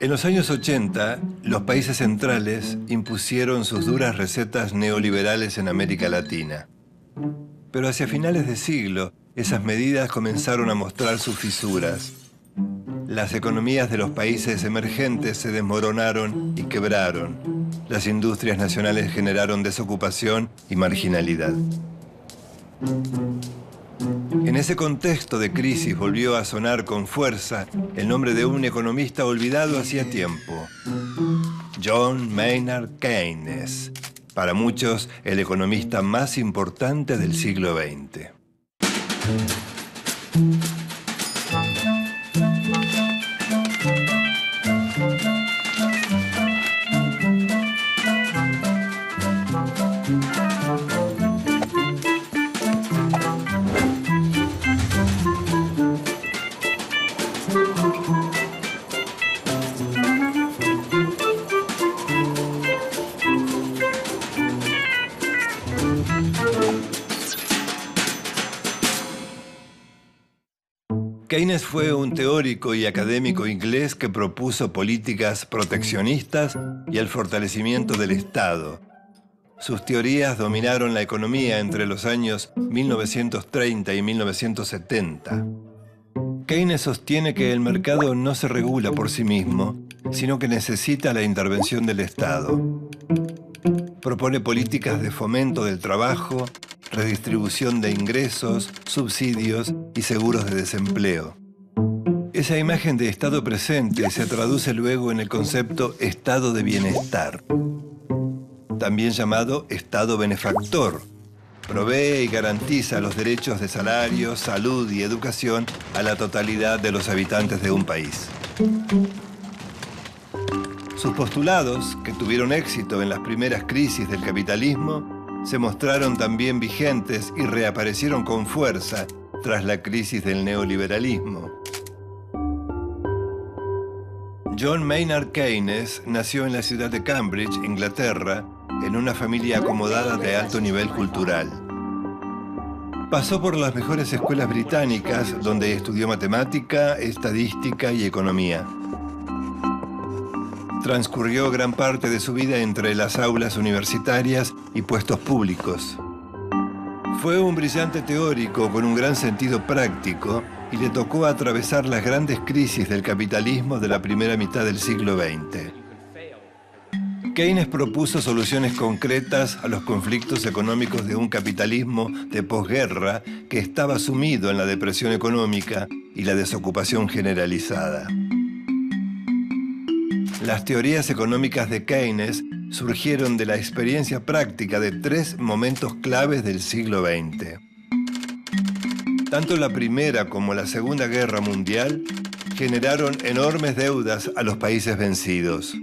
En los años 80, los países centrales impusieron sus duras recetas neoliberales en América Latina. Pero hacia finales de siglo, esas medidas comenzaron a mostrar sus fisuras. Las economías de los países emergentes se desmoronaron y quebraron. Las industrias nacionales generaron desocupación y marginalidad. En ese contexto de crisis volvió a sonar con fuerza el nombre de un economista olvidado hacía tiempo: John Maynard Keynes, para muchos el economista más importante del siglo XX. Keynes fue un teórico y académico inglés que propuso políticas proteccionistas y el fortalecimiento del Estado. Sus teorías dominaron la economía entre los años 1930 y 1970. Keynes sostiene que el mercado no se regula por sí mismo, sino que necesita la intervención del Estado. Propone políticas de fomento del trabajo, redistribución de ingresos, subsidios y seguros de desempleo. Esa imagen de Estado presente se traduce luego en el concepto Estado de bienestar, también llamado Estado benefactor. Provee y garantiza los derechos de salario, salud y educación a la totalidad de los habitantes de un país. Sus postulados, que tuvieron éxito en las primeras crisis del capitalismo, se mostraron también vigentes y reaparecieron con fuerza tras la crisis del neoliberalismo. John Maynard Keynes nació en la ciudad de Cambridge, Inglaterra, en una familia acomodada de alto nivel cultural. Pasó por las mejores escuelas británicas, donde estudió matemática, estadística y economía. Transcurrió gran parte de su vida entre las aulas universitarias y puestos públicos. Fue un brillante teórico con un gran sentido práctico y le tocó atravesar las grandes crisis del capitalismo de la primera mitad del siglo XX. Keynes propuso soluciones concretas a los conflictos económicos de un capitalismo de posguerra que estaba sumido en la depresión económica y la desocupación generalizada. Las teorías económicas de Keynes surgieron de la experiencia práctica de tres momentos claves del siglo XX. Tanto la Primera como la Segunda Guerra Mundial generaron enormes deudas a los países vencidos.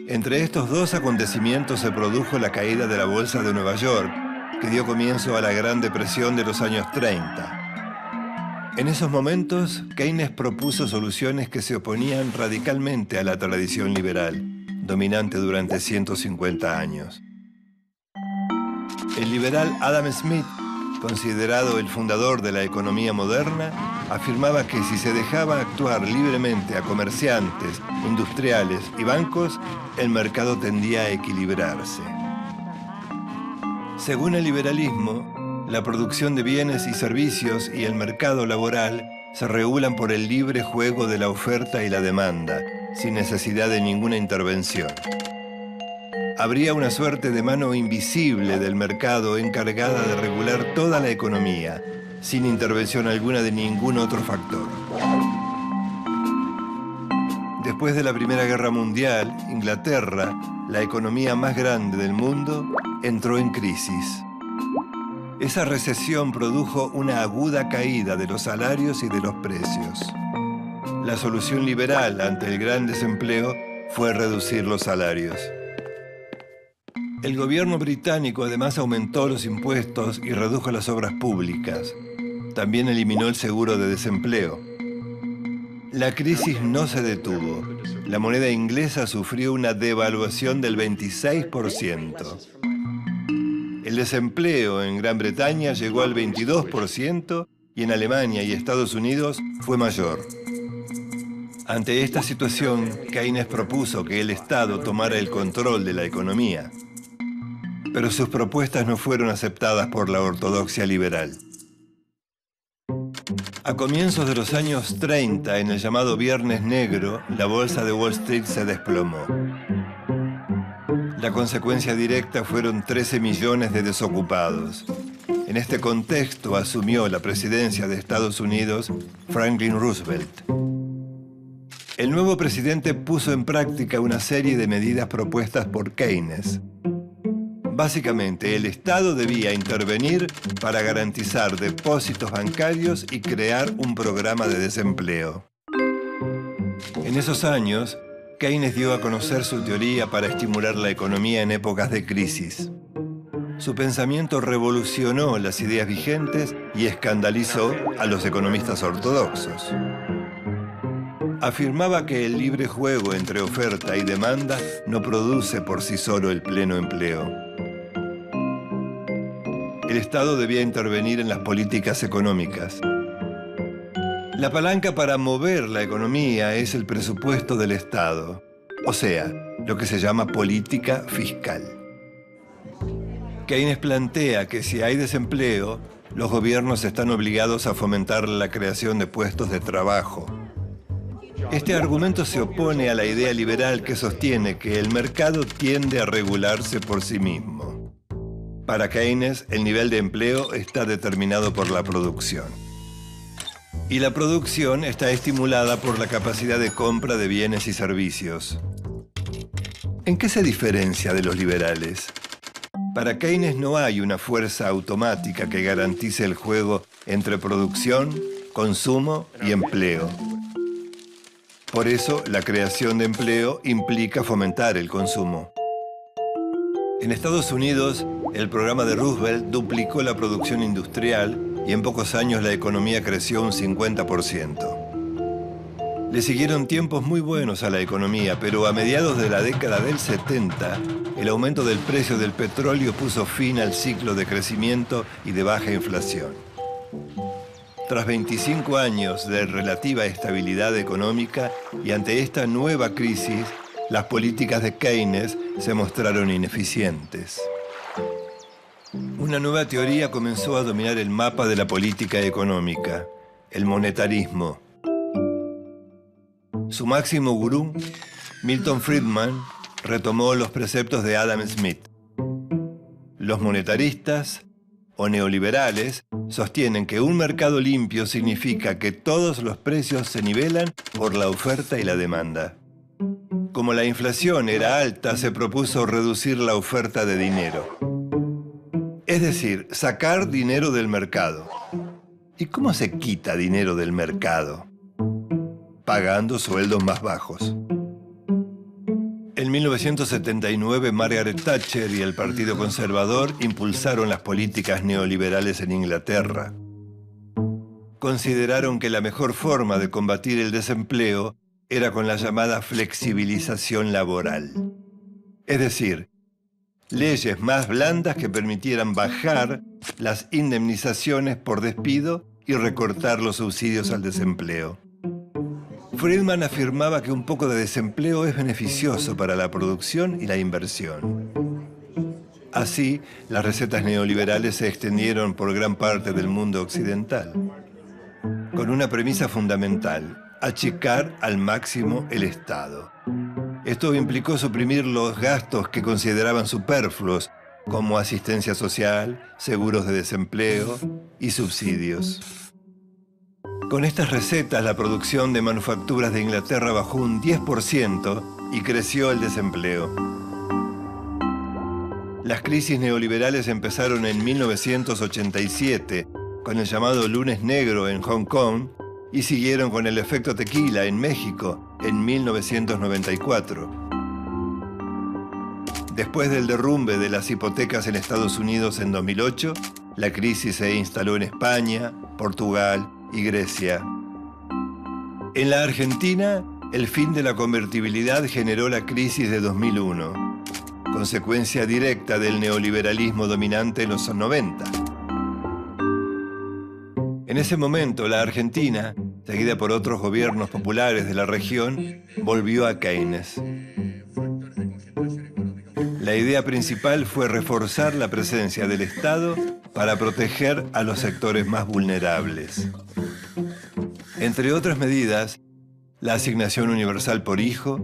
Entre estos dos acontecimientos se produjo la caída de la Bolsa de Nueva York, que dio comienzo a la Gran Depresión de los años 30. En esos momentos, Keynes propuso soluciones que se oponían radicalmente a la tradición liberal, dominante durante 150 años. El liberal Adam Smith, considerado el fundador de la economía moderna, afirmaba que si se dejaba actuar libremente a comerciantes, industriales y bancos, el mercado tendía a equilibrarse. Según el liberalismo, la producción de bienes y servicios y el mercado laboral se regulan por el libre juego de la oferta y la demanda, sin necesidad de ninguna intervención. Habría una suerte de mano invisible del mercado encargada de regular toda la economía, sin intervención alguna de ningún otro factor. Después de la Primera Guerra Mundial, Inglaterra, la economía más grande del mundo, entró en crisis. Esa recesión produjo una aguda caída de los salarios y de los precios. La solución liberal ante el gran desempleo fue reducir los salarios. El gobierno británico además aumentó los impuestos y redujo las obras públicas. También eliminó el seguro de desempleo. La crisis no se detuvo. La moneda inglesa sufrió una devaluación del 26%. El desempleo en Gran Bretaña llegó al 22% y en Alemania y Estados Unidos fue mayor. Ante esta situación, Keynes propuso que el Estado tomara el control de la economía, pero sus propuestas no fueron aceptadas por la ortodoxia liberal. A comienzos de los años 30, en el llamado Viernes Negro, la bolsa de Wall Street se desplomó. La consecuencia directa fueron 13 millones de desocupados. En este contexto asumió la presidencia de Estados Unidos Franklin Roosevelt. El nuevo presidente puso en práctica una serie de medidas propuestas por Keynes. Básicamente, el Estado debía intervenir para garantizar depósitos bancarios y crear un programa de desempleo. En esos años, Keynes dio a conocer su teoría para estimular la economía en épocas de crisis. Su pensamiento revolucionó las ideas vigentes y escandalizó a los economistas ortodoxos. Afirmaba que el libre juego entre oferta y demanda no produce por sí solo el pleno empleo. El Estado debía intervenir en las políticas económicas. La palanca para mover la economía es el presupuesto del Estado, o sea, lo que se llama política fiscal. Keynes plantea que si hay desempleo, los gobiernos están obligados a fomentar la creación de puestos de trabajo. Este argumento se opone a la idea liberal que sostiene que el mercado tiende a regularse por sí mismo. Para Keynes, el nivel de empleo está determinado por la producción. Y la producción está estimulada por la capacidad de compra de bienes y servicios. ¿En qué se diferencia de los liberales? Para Keynes no hay una fuerza automática que garantice el juego entre producción, consumo y empleo. Por eso, la creación de empleo implica fomentar el consumo. En Estados Unidos, el programa de Roosevelt duplicó la producción industrial y en pocos años la economía creció un 50%. Le siguieron tiempos muy buenos a la economía, pero a mediados de la década del 70, el aumento del precio del petróleo puso fin al ciclo de crecimiento y de baja inflación. Tras 25 años de relativa estabilidad económica y ante esta nueva crisis, las políticas de Keynes se mostraron ineficientes. Una nueva teoría comenzó a dominar el mapa de la política económica, el monetarismo. Su máximo gurú, Milton Friedman, retomó los preceptos de Adam Smith. Los monetaristas, o neoliberales, sostienen que un mercado limpio significa que todos los precios se nivelan por la oferta y la demanda. Como la inflación era alta, se propuso reducir la oferta de dinero. Es decir, sacar dinero del mercado. ¿Y cómo se quita dinero del mercado? Pagando sueldos más bajos. En 1979, Margaret Thatcher y el Partido Conservador impulsaron las políticas neoliberales en Inglaterra. Consideraron que la mejor forma de combatir el desempleo era con la llamada flexibilización laboral. Es decir, leyes más blandas que permitieran bajar las indemnizaciones por despido y recortar los subsidios al desempleo. Friedman afirmaba que un poco de desempleo es beneficioso para la producción y la inversión. Así, las recetas neoliberales se extendieron por gran parte del mundo occidental, con una premisa fundamental: achicar al máximo el Estado. Esto implicó suprimir los gastos que consideraban superfluos, como asistencia social, seguros de desempleo y subsidios. Con estas recetas, la producción de manufacturas de Inglaterra bajó un 10% y creció el desempleo. Las crisis neoliberales empezaron en 1987, con el llamado Lunes Negro en Hong Kong, y siguieron con el efecto tequila en México en 1994. Después del derrumbe de las hipotecas en Estados Unidos en 2008, la crisis se instaló en España, Portugal y Grecia. En la Argentina, el fin de la convertibilidad generó la crisis de 2001, consecuencia directa del neoliberalismo dominante en los 90. En ese momento, la Argentina seguida por otros gobiernos populares de la región, volvió a Keynes. La idea principal fue reforzar la presencia del Estado para proteger a los sectores más vulnerables. Entre otras medidas, la asignación universal por hijo,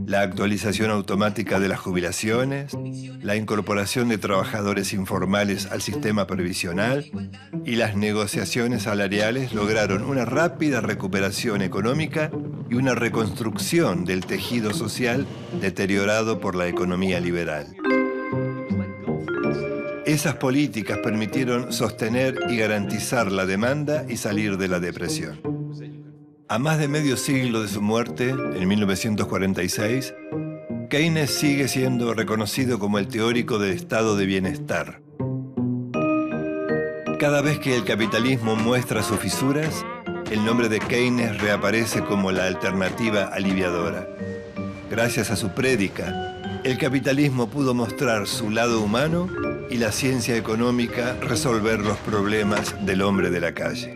la actualización automática de las jubilaciones, la incorporación de trabajadores informales al sistema previsional y las negociaciones salariales lograron una rápida recuperación económica y una reconstrucción del tejido social deteriorado por la economía liberal. Esas políticas permitieron sostener y garantizar la demanda y salir de la depresión. A más de medio siglo de su muerte, en 1946, Keynes sigue siendo reconocido como el teórico del estado de bienestar. Cada vez que el capitalismo muestra sus fisuras, el nombre de Keynes reaparece como la alternativa aliviadora. Gracias a su prédica, el capitalismo pudo mostrar su lado humano y la ciencia económica resolver los problemas del hombre de la calle.